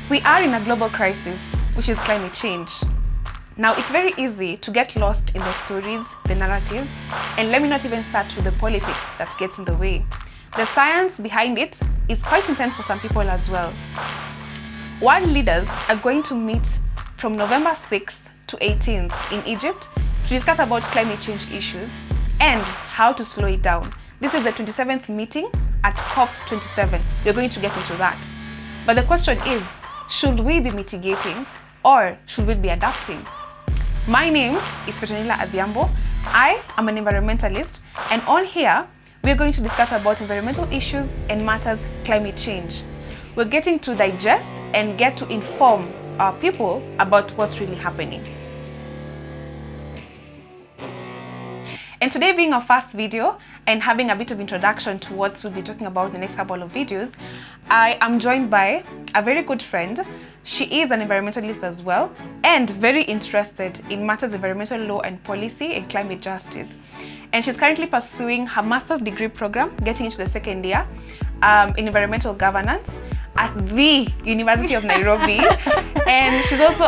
We are in a global crisis, which is climate change. Now, it's very easy to get lost in the stories, the narratives, and let me not even start with the politics that gets in the way. The science behind it is quite intense for some people as well. World leaders are going to meet from November 6th to 18th in Egypt to discuss about climate change issues and how to slow it down. This is the 27th meeting at COP27. We're going to get into that. But the question is, should we be mitigating or should we be adapting? My name is Petronila Adhiambo. I am an environmentalist, and on here, we're going to discuss about environmental issues and matters climate change. We're getting to digest and get to inform our people about what's really happening. And today being our first video and having a bit of introduction to what we'll be talking about in the next couple of videos, I am joined by a very good friend. She is an environmentalist as well and very interested in matters of environmental law and policy and climate justice. And she's currently pursuing her master's degree program, getting into the second year in environmental governance at the University of Nairobi. And she's also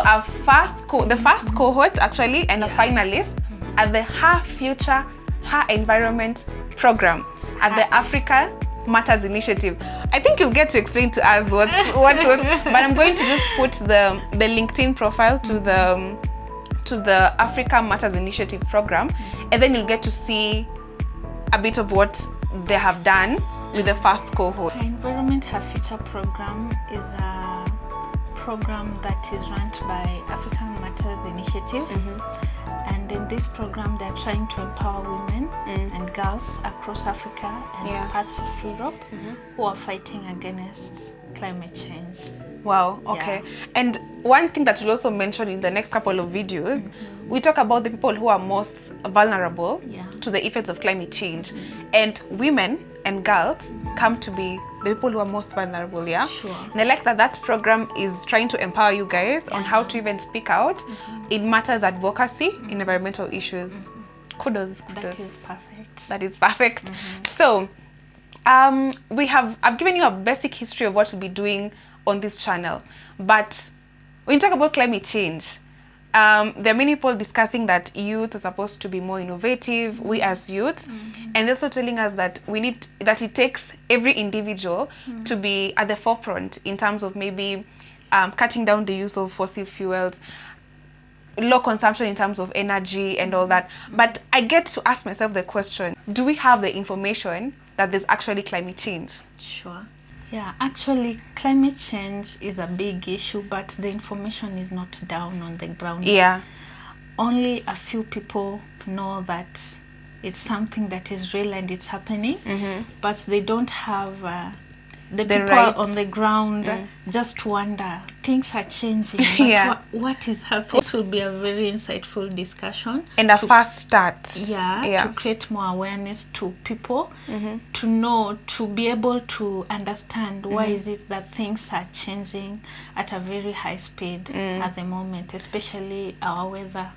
the first cohort actually and a finalist at the Her Future, Her Environment program at the Africa Matters Initiative. I think you'll get to explain to us what was, but I'm going to just put the LinkedIn profile to the Africa Matters Initiative program, and then you'll get to see a bit of what they have done with the first cohort. Environment Her Future program is a program that is run by African Matters Initiative. And in this program, they're trying to empower women and girls across Africa and parts of Europe who are fighting against climate change. Wow, okay. Yeah. And one thing that we'll also mention in the next couple of videos, we talk about the people who are most vulnerable to the effects of climate change. And women and girls come to be the people who are most vulnerable, yeah? Sure. And I like that program is trying to empower you guys on how to even speak out in matters advocacy in environmental issues. Kudos. That is perfect. That is perfect. So, I've given you a basic history of what we'll be doing on this channel. But when you talk about climate change, there are many people discussing that youth are supposed to be more innovative, we as youth, and they're also telling us that it takes every individual to be at the forefront in terms of maybe cutting down the use of fossil fuels, low consumption in terms of energy and all that. But I get to ask myself the question, do we have the information that there's actually climate change? Sure. Yeah, actually, climate change is a big issue, but the information is not down on the ground. Yeah. Only a few people know that it's something that is real and it's happening, but they don't have the people right on the ground just wonder, things are changing, but what is happening? This will be a very insightful discussion. And a fast start. To create more awareness to people, to know, to be able to understand why is it that things are changing at a very high speed at the moment, especially our weather.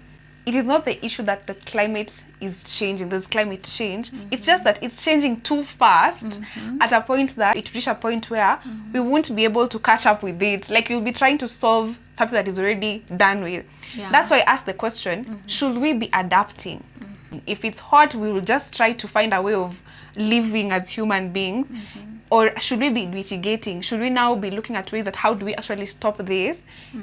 It is not the issue that the climate is changing, there's climate change. It's just that it's changing too fast at a point that it reaches a point where we won't be able to catch up with it. Like you'll be trying to solve something that is already done with. That's why I asked the question, should we be adapting? If it's hot, we will just try to find a way of living as human beings. Or should we be mitigating? Should we now be looking at ways that how do we actually stop this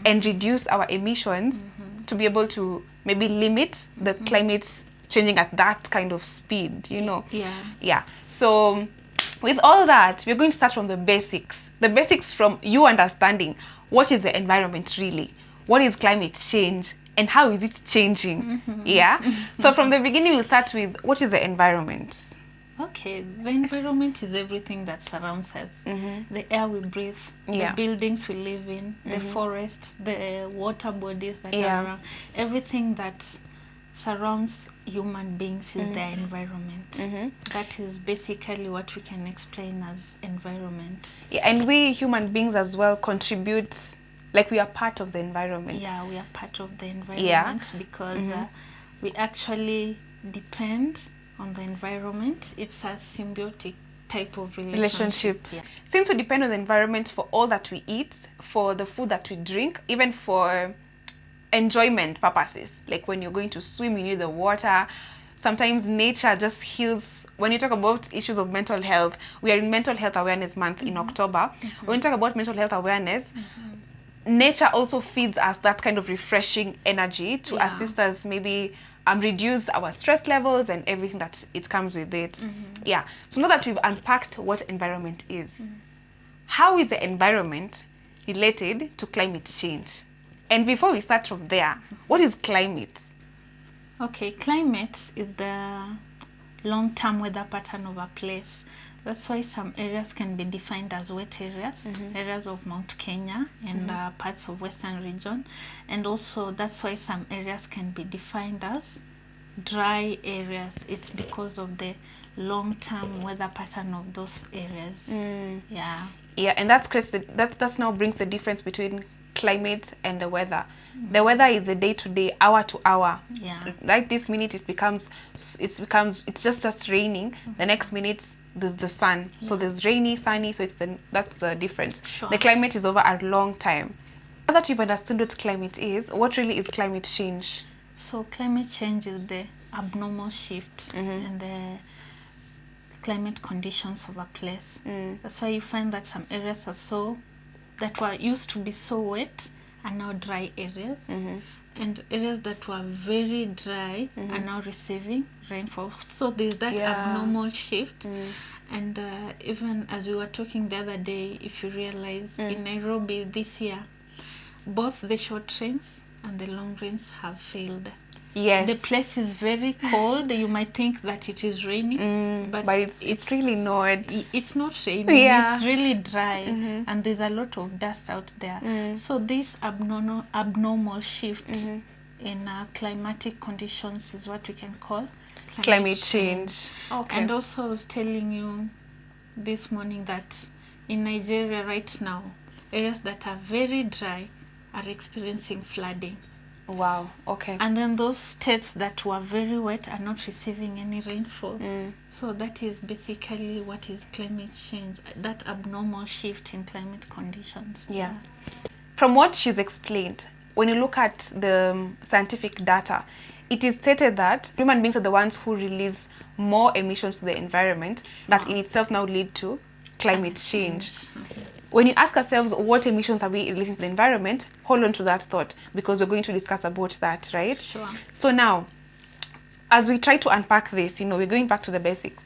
and reduce our emissions to be able to maybe limit the climate changing at that kind of speed, you know? Yeah. So with all that, we're going to start from the basics. The basics from you understanding what is the environment really? What is climate change? And how is it changing? So from the beginning, we'll start with what is the environment? Okay, the environment is everything that surrounds us. The air we breathe, the buildings we live in, the forests, the water bodies that are around. Everything that surrounds human beings is the environment. That is basically what we can explain as environment. And we human beings as well contribute, like we are part of the environment. Yeah, we are part of the environment because we actually depend on the environment. It's a symbiotic type of relationship. Yeah. Since we depend on the environment for all that we eat, for the food that we drink, even for enjoyment purposes, like when you're going to swim, you need the water. Sometimes nature just heals. When you talk about issues of mental health, we are in Mental Health Awareness Month in October. When you talk about mental health awareness, nature also feeds us that kind of refreshing energy to assist us maybe reduce our stress levels and everything that it comes with it. Yeah. So now that we've unpacked what environment is, how is the environment related to climate change? And before we start from there, what is climate? Okay, climate is the long-term weather pattern of a place. That's why some areas can be defined as wet areas, areas of Mount Kenya and parts of Western region. And also that's why some areas can be defined as dry areas. It's because of the long-term weather pattern of those areas. Yeah. Yeah, and that's now brings the difference between climate and the weather. The weather is the day-to-day, hour to hour. Yeah. Right this minute it's just raining. The next minute there's the sun. So there's rainy, sunny, so that's the difference. Sure. The climate is over a long time. Now that you've understood what climate is, what really is climate change? So climate change is the abnormal shift in the climate conditions of a place. That's why you find that some areas that were used to be so wet are now dry areas, and areas that were very dry are now receiving rainfall. So there's that abnormal shift. And even as we were talking the other day, if you realize in Nairobi this year, both the short rains and the long rains have failed. Yes. The place is very cold. You might think that it is raining, but it's really not. It's not raining. Yeah. It's really dry, and there's a lot of dust out there. So this abnormal shift in climatic conditions is what we can call climate change. Okay. And also I was telling you this morning that in Nigeria right now, areas that are very dry are experiencing flooding. Wow, okay. And then those states that were very wet are not receiving any rainfall. So that is basically what is climate change, that abnormal shift in climate conditions. Yeah. From what she's explained, when you look at the scientific data, it is stated that human beings are the ones who release more emissions to the environment that in itself now lead to climate change. When you ask ourselves what emissions are we releasing to the environment, hold on to that thought because we're going to discuss about that, right? Sure. So now, as we try to unpack this, we're going back to the basics.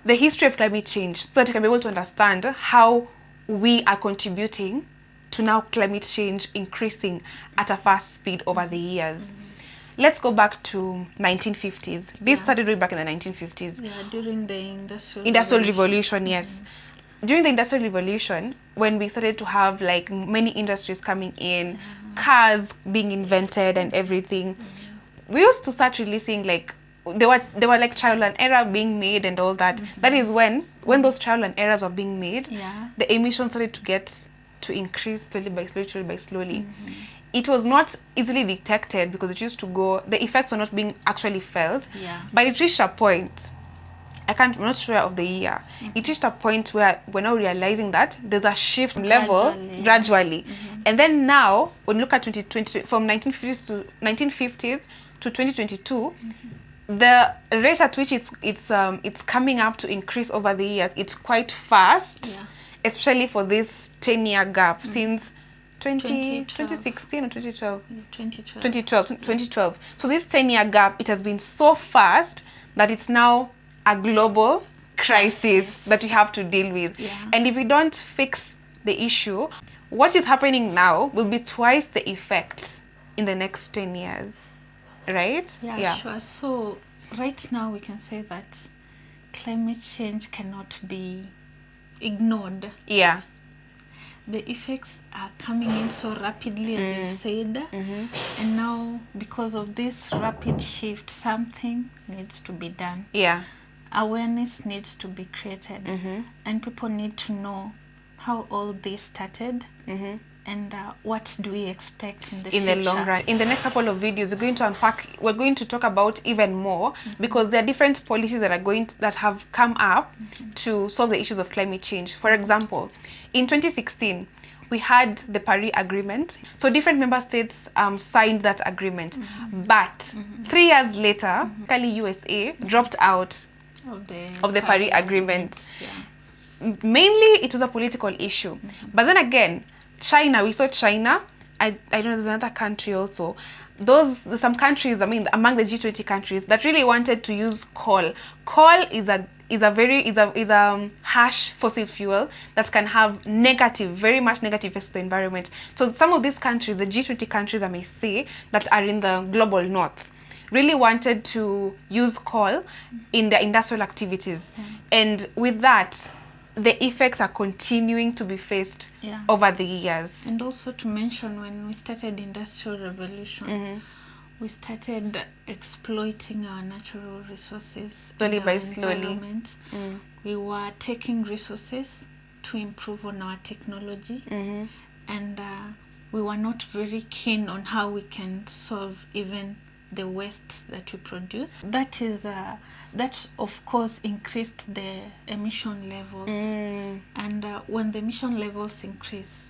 The history of climate change so that you can be able to understand how we are contributing to now climate change increasing at a fast speed over the years. Let's go back to 1950s. This started way back in the 1950s. Yeah, during the Industrial Revolution, yes. During the Industrial Revolution, when we started to have like many industries coming in, cars being invented and everything, we used to start releasing like there were like trial and error being made and all that. That is when those trial and errors are being made, the emissions started to increase slowly by slowly. It was not easily detected because it used to go, the effects were not being actually felt, but it reached a point. I'm not sure of the year. It reached a point where we're now realizing that there's a shift gradually. And then now, when you look at 2020, from 1950s to 2022, the rate at which it's coming up to increase over the years, it's quite fast, especially for this 10-year gap since 2016 or 2012? 2012. So this 10-year gap, it has been so fast that it's now a global crisis that we have to deal with. And if we don't fix the issue, what is happening now will be twice the effect in the next 10 years, right? Yeah, sure. So right now we can say that climate change cannot be ignored. Yeah. The effects are coming in so rapidly, as you said, and now because of this rapid shift, something needs to be done. Yeah. Awareness needs to be created, and people need to know how all this started, and what do we expect in the future? In the long run. In the next couple of videos, we're going to talk about even more, because there are different policies that are that have come up to solve the issues of climate change. For example, in 2016, we had the Paris Agreement. So different member states signed that agreement. But 3 years later, USA dropped out of the Paris Agreement. Yeah. Mainly, it was a political issue. But then again, China, we saw China. I don't know, there's another country also. There's some countries, I mean, among the G20 countries, that really wanted to use coal. Coal is a harsh fossil fuel that can have very much negative effects to the environment. So some of these countries, the G20 countries, I may say, that are in the global north, really wanted to use coal in their industrial activities. And with that, the effects are continuing to be faced over the years. And also to mention, when we started the Industrial Revolution, we started exploiting our natural resources slowly by slowly. We were taking resources to improve on our technology, and we were not very keen on how we can solve even the waste that we produce. That is that of course increased the emission levels, and when the emission levels increase,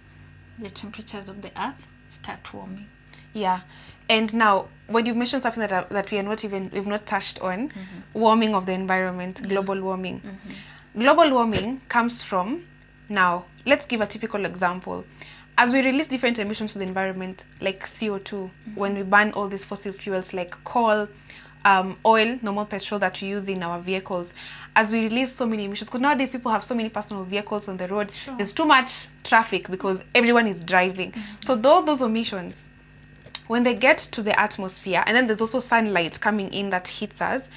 the temperatures of the earth start warming. Yeah. And now, when you mentioned something that we've not touched on, warming of the environment, global warming. Global warming comes from, now, let's give a typical example. As we release different emissions to the environment, like CO2, when we burn all these fossil fuels like coal, oil, normal petrol that we use in our vehicles, as we release so many emissions, because nowadays people have so many personal vehicles on the road, there's too much traffic because everyone is driving. So those emissions, when they get to the atmosphere, and then there's also sunlight coming in that hits us,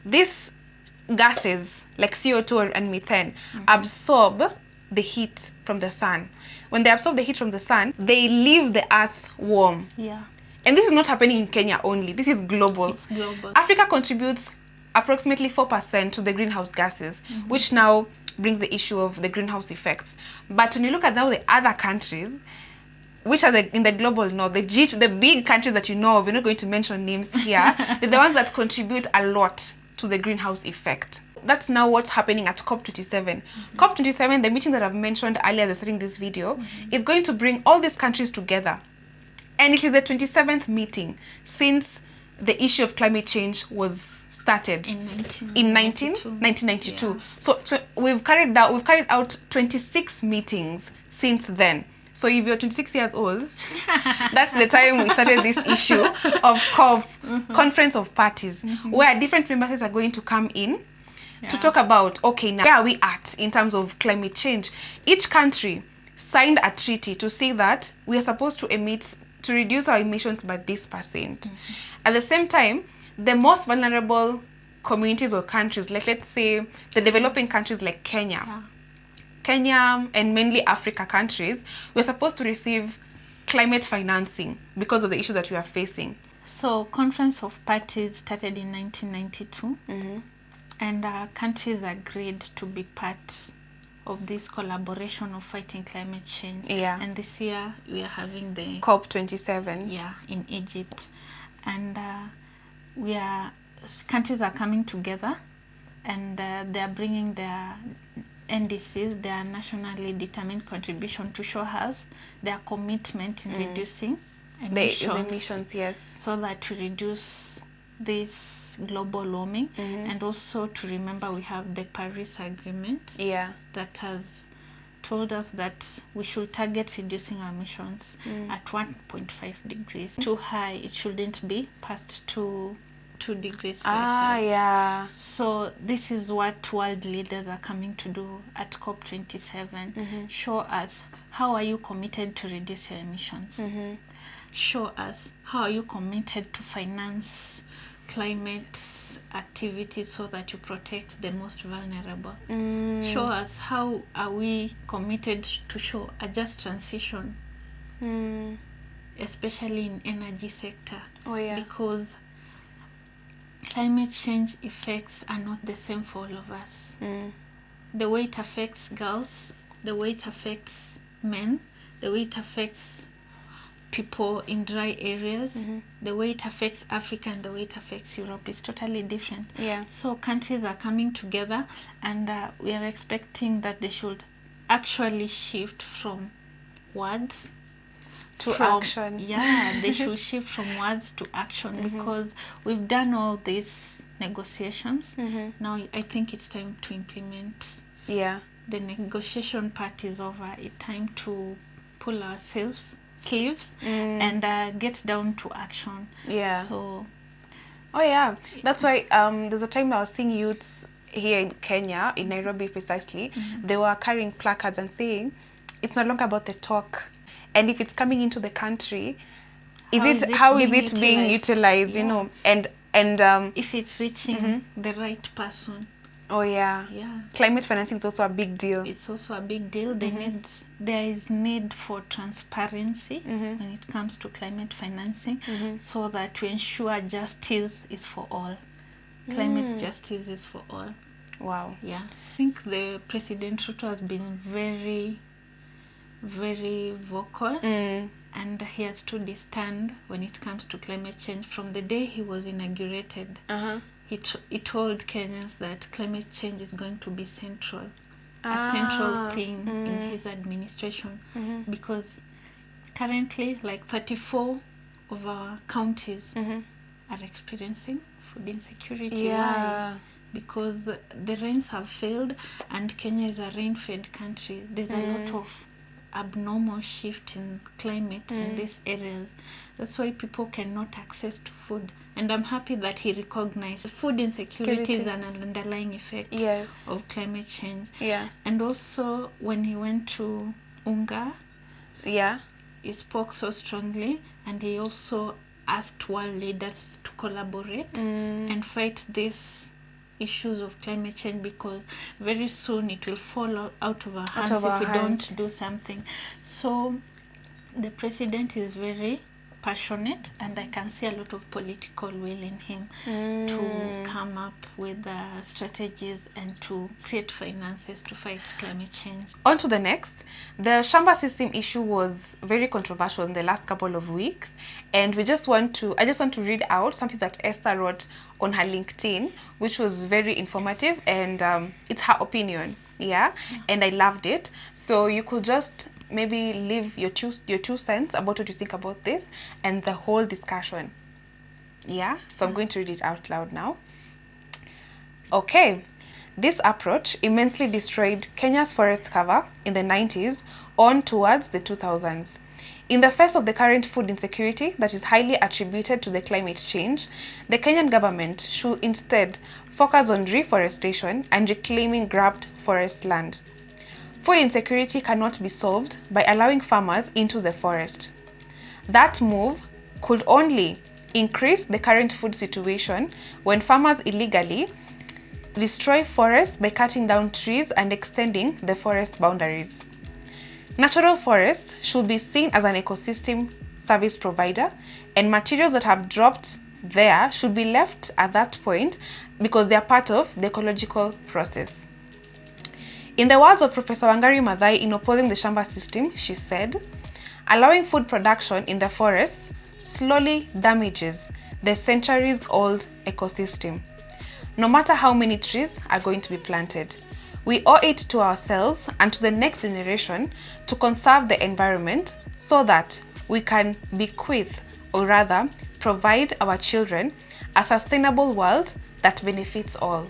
these gases like CO2 and methane absorb the heat from the sun. When they absorb the heat from the sun, they leave the earth warm. Yeah. And this is not happening in Kenya only. This is global. It's global. Africa contributes approximately 4% to the greenhouse gases, which now brings the issue of the greenhouse effects. But when you look at now the other countries, which are in the global north, the big countries that you know of, we're not going to mention names here, they're the ones that contribute a lot to the greenhouse effect. That's now what's happening at COP27. COP27, the meeting that I've mentioned earlier as we're starting this video, is going to bring all these countries together. And it is the 27th meeting since the issue of climate change was started in 1992. Yeah. So we've carried out 26 meetings since then. So if you're 26 years old, that's the time we started this issue of COP, Conference of Parties, where different member states are going to come in to talk about, okay, now where are we at in terms of climate change? Each country signed a treaty to say that we are supposed to reduce our emissions by this %. At the same time, the most vulnerable communities or countries, like let's say the developing countries like Kenya, and mainly Africa countries, we're supposed to receive climate financing because of the issues that we are facing. So Conference of Parties started in 1992, and countries agreed to be part of this collaboration of fighting climate change. Yeah. And this year we are having the COP27. Yeah, in Egypt. And countries are coming together, and they are bringing their NDCs, their nationally determined contribution, to show us their commitment in reducing emissions. The emissions, yes. So that to reduce this global warming, and also to remember we have the Paris Agreement that has told us that we should target reducing our emissions at 1.5 degrees. Too high, it shouldn't be past 2 degrees Celsius. So this is what world leaders are coming to do at COP27. Show us, how are you committed to reduce your emissions? Show us, how are you committed to finance climate activities so that you protect the most vulnerable? Show us, how are we committed to show a just transition, especially in energy sector, because climate change effects are not the same for all of us. The way it affects girls the way it affects men, the way it affects people in dry areas, the way it affects Africa and the way it affects Europe is totally different. Yeah. So countries are coming together, and we are expecting that they should actually shift from words to action. Yeah, they should shift from words to action, because we've done all these negotiations. Now I think it's time to implement. Yeah. The negotiation part is over. It's time to pull ourselves sleeves and get down to action. Yeah. So oh yeah, that's why there's a time I was seeing youths here in Kenya, in Nairobi precisely, they were carrying placards and saying it's no longer about the talk, and if it's coming into the country, how is it being utilized, you know, and if it's reaching the right person. Oh yeah. Yeah. Climate financing is also a big deal. It's also a big deal. There is need for transparency when it comes to climate financing, so that we ensure justice is for all. Climate justice is for all. Wow. Yeah. I think the President Ruto has been very, very vocal, and he has stood his stand when it comes to climate change. From the day he was inaugurated, he told Kenyans that climate change is going to be central, a central thing in his administration, because currently like 34 of our counties are experiencing food insecurity. Yeah. Why? Because the rains have failed, and Kenya is a rain-fed country. There's a lot of abnormal shift in climate in these areas. That's why people cannot access to food. And I'm happy that he recognized food insecurity is an underlying effect of climate change. Yeah. And also when he went to Unga, he spoke so strongly, and he also asked world leaders to collaborate and fight these issues of climate change, because very soon it will fall out of our hands if we don't do something. So the president is very passionate, and I can see a lot of political will in him to come up with strategies and to create finances to fight climate change. On to the next. The Shamba System issue was very controversial in the last couple of weeks, and I just want to read out something that Esther wrote on her LinkedIn, which was very informative, and it's her opinion. Yeah, and I loved it. So you could just maybe leave your two cents about what you think about this and the whole discussion. Yeah, so I'm going to read it out loud now. Okay, this approach immensely destroyed Kenya's forest cover in the 90s on towards the 2000s. In the face of the current food insecurity that is highly attributed to the climate change, the Kenyan government should instead focus on reforestation and reclaiming grabbed forest land. Food insecurity cannot be solved by allowing farmers into the forest. That move could only increase the current food situation when farmers illegally destroy forests by cutting down trees and extending the forest boundaries. Natural forests should be seen as an ecosystem service provider, and materials that have dropped there should be left at that point because they are part of the ecological process. In the words of Professor Wangari Maathai in opposing the Shamba System, she said, "Allowing food production in the forests slowly damages the centuries-old ecosystem. No matter how many trees are going to be planted, we owe it to ourselves and to the next generation to conserve the environment so that we can bequeath, or rather provide our children, a sustainable world that benefits all.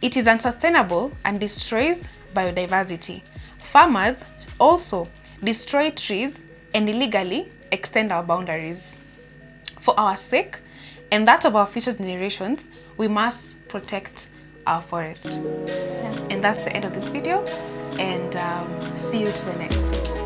It is unsustainable and destroys biodiversity. Farmers also destroy trees and illegally extend our boundaries. For our sake and that of our future generations, we must protect our forest." And that's the end of this video, and see you to the next.